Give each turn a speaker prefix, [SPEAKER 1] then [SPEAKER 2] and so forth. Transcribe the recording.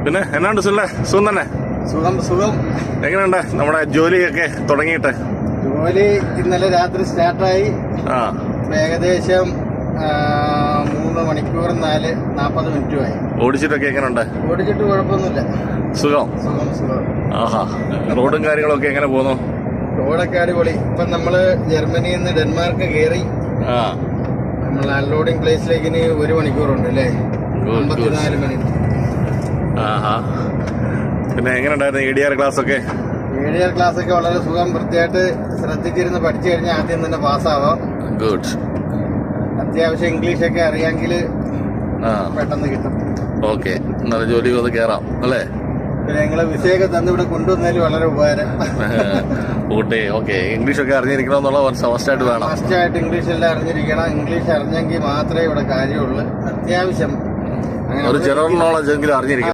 [SPEAKER 1] പിന്നെ എന്നാണ്ട് സുല്ലേ? സുഖം തന്നെ?
[SPEAKER 2] സുഖം.
[SPEAKER 1] എങ്ങനെയുണ്ട് നമ്മുടെ ജോലിയൊക്കെ തുടങ്ങിയിട്ട്?
[SPEAKER 2] ജോലി ഇന്നലെ രാത്രി സ്റ്റാർട്ടായി. ഏകദേശം 3 മണിക്കൂർ 40 മിനിറ്റുമായി.
[SPEAKER 1] ഓടിച്ചിട്ടൊക്കെ എങ്ങനെയുണ്ട്?
[SPEAKER 2] ഓടിച്ചിട്ട് കുഴപ്പമൊന്നുമില്ല.
[SPEAKER 1] സുഖം. ആഹാ. റോഡും കാര്യങ്ങളൊക്കെ എങ്ങനെ പോകുന്നു?
[SPEAKER 2] റോഡൊക്കെ അടിപൊളി. ഇപ്പം നമ്മള് ജർമ്മനിയിൽ നിന്ന് ഡെൻമാർക്ക് കയറി. നമ്മൾ അൺലോഡിംഗ് പ്ലേസിലേക്ക് ഇനി 1 മണിക്കൂറുണ്ട് അല്ലേ? 54 മിനിറ്റ്.
[SPEAKER 1] പിന്നെ എങ്ങനെ ഉണ്ടായിരുന്നു ADR ക്ലാസ് ഒക്കെ?
[SPEAKER 2] ADR ക്ലാസ് ഒക്കെ വളരെ സുഖം. വൃത്തിയായിട്ട് ശ്രദ്ധിച്ചിരുന്ന് പഠിച്ചു കഴിഞ്ഞാൽ ആദ്യം തന്നെ പാസ്സാവാം.
[SPEAKER 1] ഗുഡ്.
[SPEAKER 2] അത്യാവശ്യം ഇംഗ്ലീഷൊക്കെ അറിയാമെങ്കിൽ പെട്ടെന്ന് കിട്ടും.
[SPEAKER 1] ഓക്കെ, നല്ല ജോലി ഒന്ന് കയറാം അല്ലേ?
[SPEAKER 2] പിന്നെ ഞങ്ങളെ വിഷയൊക്കെ തന്നിവിടെ കൊണ്ടുവന്നതിൽ വളരെ ഉപകാരം.
[SPEAKER 1] ഓക്കെ. ഇംഗ്ലീഷൊക്കെ അറിഞ്ഞിരിക്കണം ഫസ്റ്റായിട്ട് വേണം.
[SPEAKER 2] ഫസ്റ്റായിട്ട് ഇംഗ്ലീഷ് എല്ലാം അറിഞ്ഞിരിക്കണം. ഇംഗ്ലീഷ് അറിഞ്ഞെങ്കിൽ മാത്രമേ ഇവിടെ കാര്യമുള്ളൂ. അത്യാവശ്യം
[SPEAKER 1] ഒരു ജനറൽ നോളജ് എങ്കിലും അറിഞ്ഞിരിക്കണം.